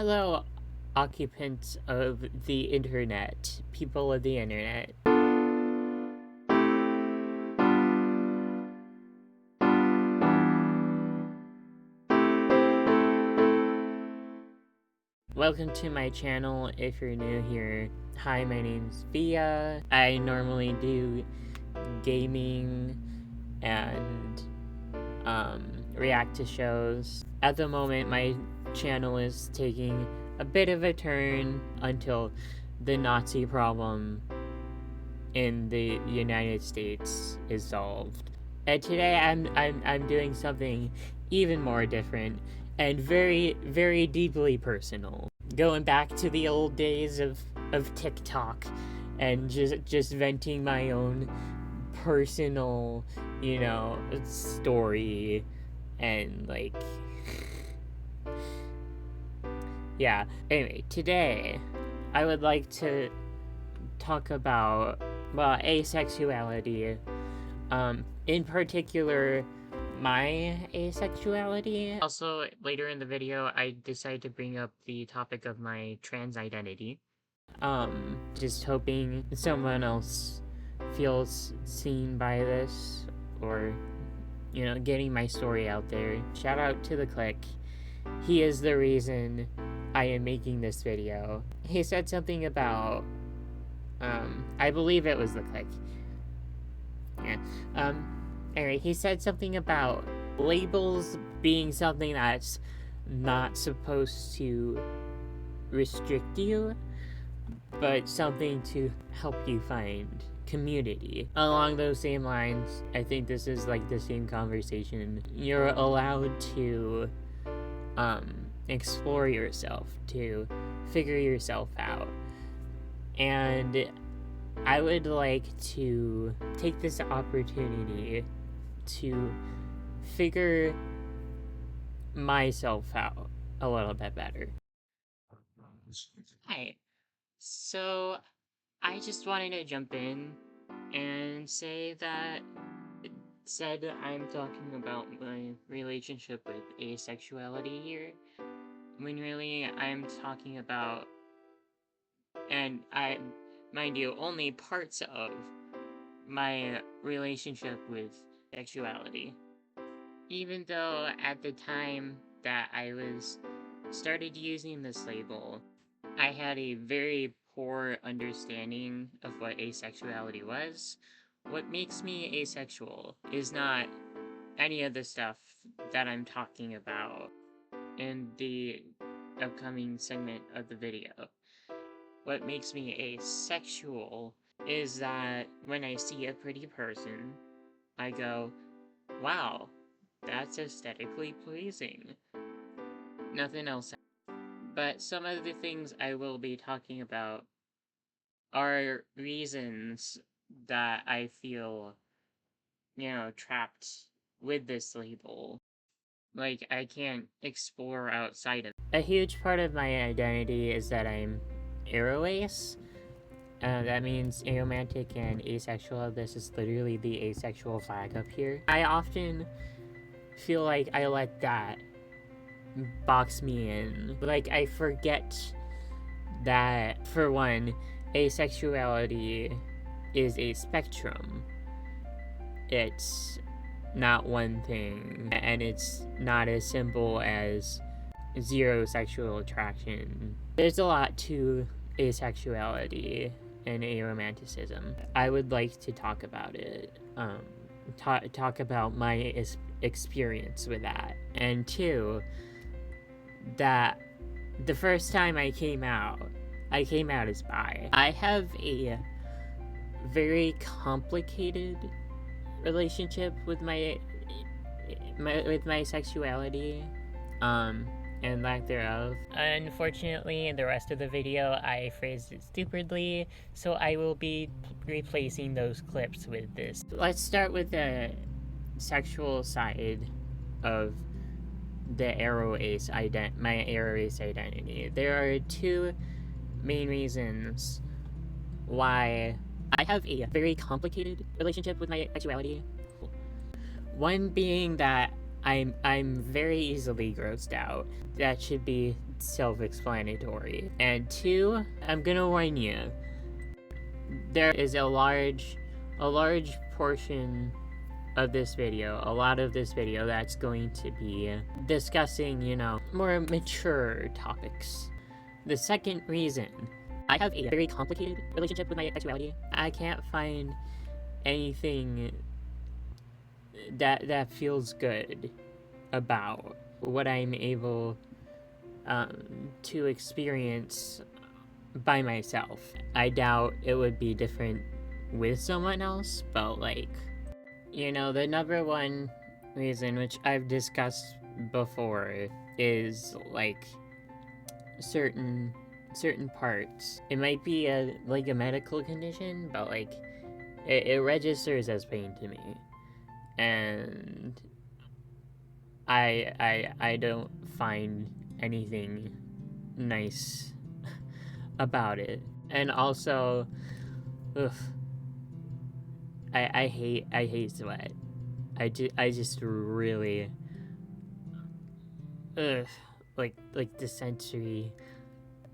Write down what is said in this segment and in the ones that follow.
Hello, occupants of the internet, people of the internet. Welcome to my channel if you're new here. Hi, my name's Via. I normally do gaming and react to shows. At the moment, my channel is taking a bit of a turn until the Nazi problem in the United States is solved. And today I'm doing something even more different and very, very deeply personal. Going back to the old days of TikTok and just venting my own personal, story and yeah. Anyway, today I would like to talk about, well, asexuality. In particular, my asexuality. Also, later in the video, I decided to bring up the topic of my trans identity. Just hoping someone else feels seen by this, or, getting my story out there. Shout out to the Click. He is the reason I am making this video. He said something about, I believe it was the Click. Yeah. Anyway, he said something about labels being something that's not supposed to restrict you, but something to help you find community. Along those same lines, I think this is like the same conversation. You're allowed to explore yourself, to figure yourself out. And I would like to take this opportunity to figure myself out a little bit better. Hi. So, I just wanted to jump in and say that I'm talking about my relationship with asexuality here, when really I'm talking about, and mind you, only parts of my relationship with sexuality. Even though at the time that I started using this label, I had a very poor understanding of what asexuality was. What makes me asexual is not any of the stuff that I'm talking about in the upcoming segment of the video. What makes me asexual is that when I see a pretty person, I go, wow, that's aesthetically pleasing. Nothing else. But some of the things I will be talking about are reasons that I feel, trapped with this label. Like, I can't explore outside of it. A huge part of my identity is that I'm aroace. That means aromantic and asexual. This is literally the asexual flag up here. I often feel like I let that box me in. Like, I forget that, for one, asexuality is a spectrum. It's not one thing, and it's not as simple as zero sexual attraction. There's a lot to asexuality and aromanticism. I would like to talk about it, talk about my experience with that. And two, that the first time I came out as bi. I have a very complicated relationship with my sexuality, and lack thereof. Unfortunately, in the rest of the video, I phrased it stupidly, so I will be replacing those clips with this. Let's start with the sexual side of the my aroace identity. There are two main reasons why I have a very complicated relationship with my sexuality. One being that I'm very easily grossed out. That should be self-explanatory. And 2, I'm gonna warn you, there is a large portion of this video, a lot of this video, that's going to be discussing, more mature topics. The second reason, I have a very complicated relationship with my sexuality. I can't find anything that feels good about what I'm able to experience by myself. I doubt it would be different with someone else, but the number one reason, which I've discussed before, is certain parts. It might be a medical condition, but it registers as pain to me, and I don't find anything nice about it. And also, I hate sweat. I just really the sensory,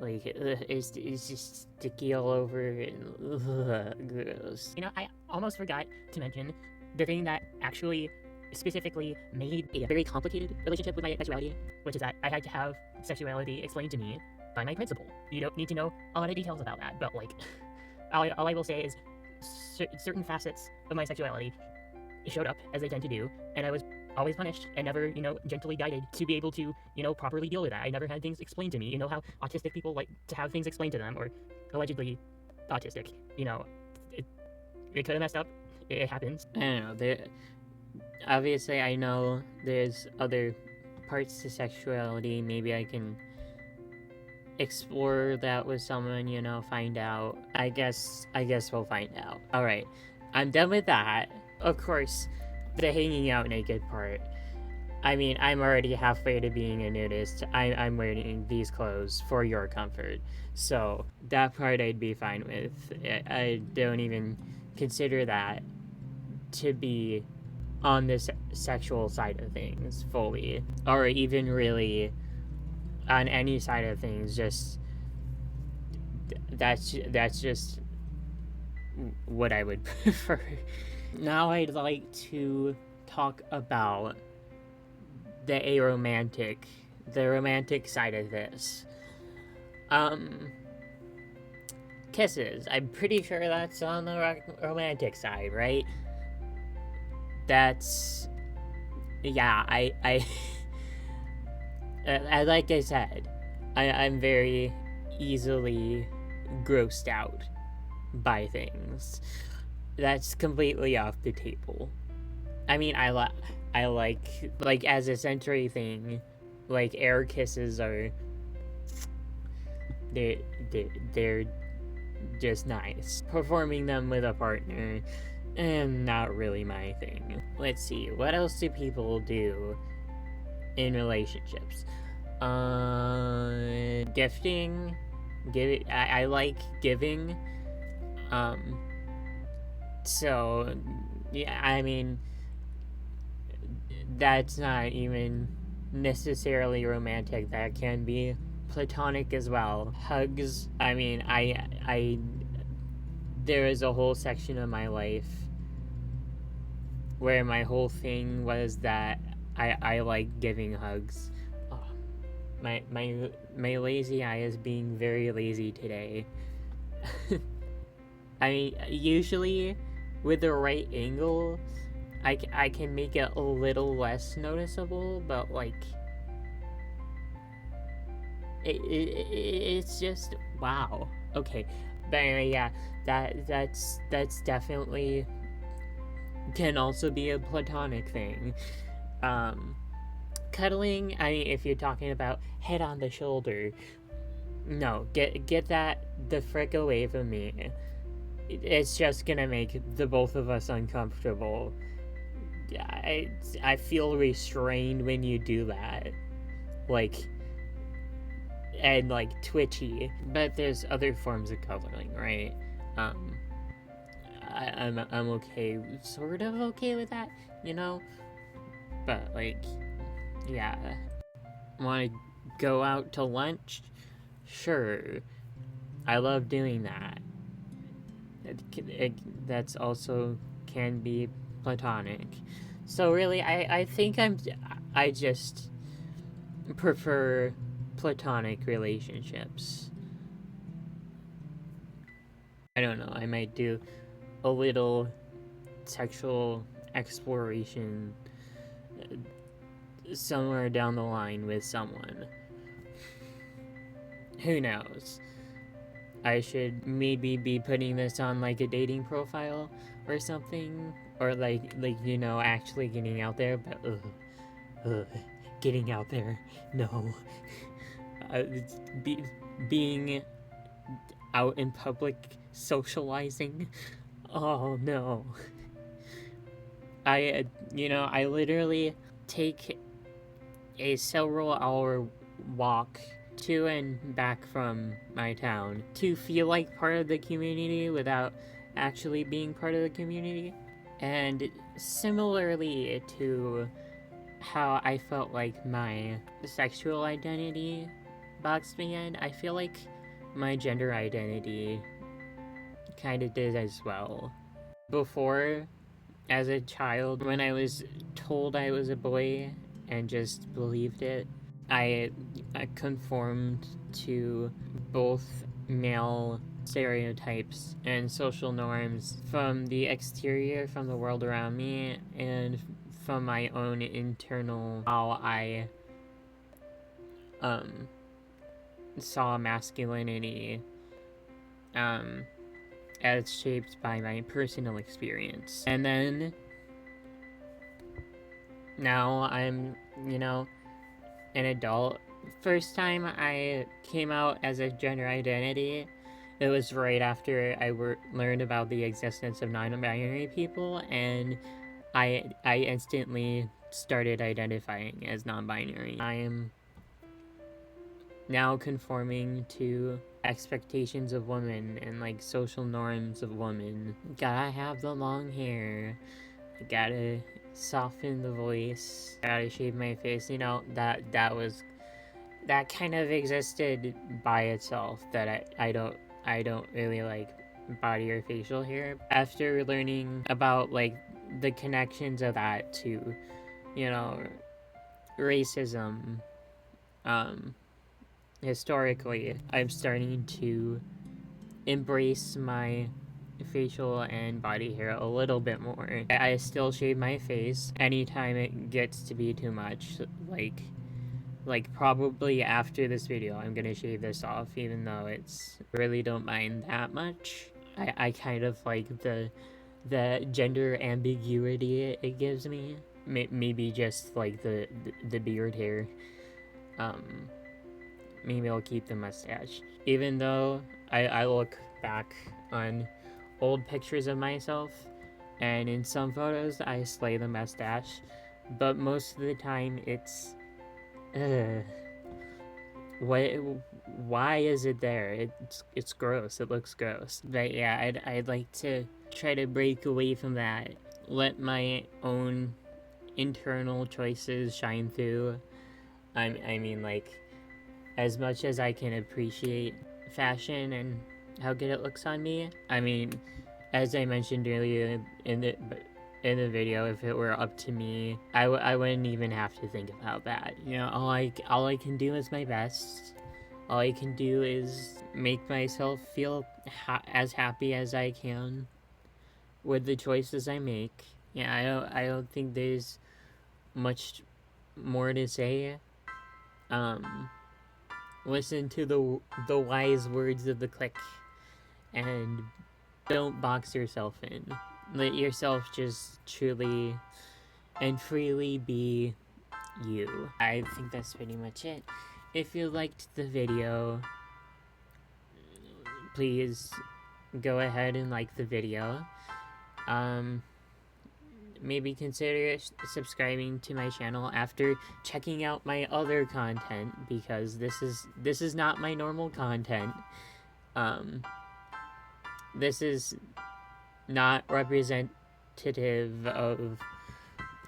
it's just sticky all over and gross. I almost forgot to mention the thing that actually specifically made a very complicated relationship with my sexuality, which is that I had to have sexuality explained to me by my principal. You don't need to know a lot of details about that, but all I will say is certain facets of my sexuality showed up, as they tend to do, and I was always punished and never, gently guided to be able to, properly deal with that. I never had things explained to me. You know how autistic people like to have things explained to them, or allegedly autistic. It could have messed up. It happens. I don't know. Obviously, I know there's other parts to sexuality. Maybe I can explore that with someone, find out. I guess we'll find out. Alright, I'm done with that. Of course, the hanging out naked part. I mean, I'm already halfway to being a nudist. I'm wearing these clothes for your comfort. So, that part I'd be fine with. I don't even consider that to be on the sexual side of things fully. Or even really on any side of things. Just that's just what I would prefer. Now I'd like to talk about the romantic side of this. Kisses. I'm pretty sure that's on the romantic side, right? That's... yeah, I like I said, I'm very easily grossed out by things. That's completely off the table. I mean, I like as a sensory thing, air kisses are they're just nice. Performing them with a partner, and not really my thing. Let's see, what else do people do in relationships? Gifting. I like giving. So, yeah, I mean, that's not even necessarily romantic. That can be platonic as well. Hugs. I mean, there is a whole section of my life where my whole thing was that I like giving hugs. Oh, my lazy eye is being very lazy today. I mean, usually with the right angle, I can make it a little less noticeable, but it's just wow. Okay, but anyway, yeah, that's definitely can also be a platonic thing. Cuddling. I mean, if you're talking about head on the shoulder, no, get that the frick away from me. It's just gonna make the both of us uncomfortable. I feel restrained when you do that. And twitchy. But there's other forms of cuddling, right? I'm okay, sort of okay with that, But yeah. Want to go out to lunch, sure, I love doing that. That's also can be platonic. So really, I think I just prefer platonic relationships. I don't know, I might do a little sexual exploration somewhere down the line with someone. Who knows? I should maybe be putting this on like a dating profile or something, or like actually getting out there. But getting out there, no. uh, be, being out in public, socializing. Oh no. I literally take a several hour walk to and back from my town to feel like part of the community without actually being part of the community. And similarly to how I felt like my sexual identity boxed me in, I feel like my gender identity kind of did as well. Before, as a child, when I was told I was a boy and just believed it, I conformed to both male stereotypes and social norms from the exterior, from the world around me, and from my own internal how I um, saw masculinity as shaped by my personal experience. And then now I'm, an adult. First time I came out as a gender identity, it was right after I learned about the existence of non-binary people, and I instantly started identifying as non-binary. I am now conforming to expectations of women and like social norms of women. Gotta have the long hair. I gotta soften the voice. Gotta shave my face. That kind of existed by itself. That I don't really like body or facial hair. After learning about like the connections of that to, racism, historically, I'm starting to embrace my facial and body hair a little bit more. I still shave my face anytime it gets to be too much. Like probably after this video, I'm gonna shave this off, even though it's really don't mind that much. I kind of like the gender ambiguity it gives me. Maybe just like the beard hair. Maybe I'll keep the mustache. Even though I look back on old pictures of myself, and in some photos I slay the mustache, but most of the time it's, why is it there? It's gross. It looks gross. But yeah, I'd like to try to break away from that. Let my own internal choices shine through. I mean, like, as much as I can appreciate fashion and how good it looks on me, I mean, as I mentioned earlier in the video, if it were up to me, I wouldn't even have to think about that. All I can do is my best. All I can do is make myself feel as happy as I can with the choices I make. Yeah, I don't think there's much more to say. Listen to the wise words of the click, and don't box yourself in. Let yourself just truly and freely be you. I think that's pretty much it. If you liked the video, please go ahead and like the video. Maybe consider subscribing to my channel after checking out my other content, because this is not my normal content. This is not representative of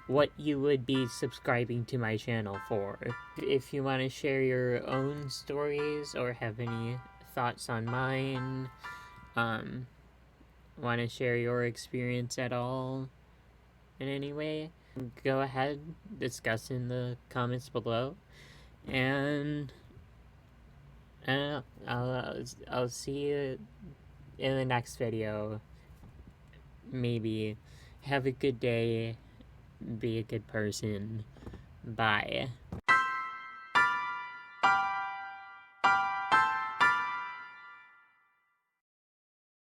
what you would be subscribing to my channel for. If you want to share your own stories or have any thoughts on mine, want to share your experience at all in any way, go ahead, discuss in the comments below, and I don't know, I'll see you in the next video. Maybe have a good day, be a good person. Bye.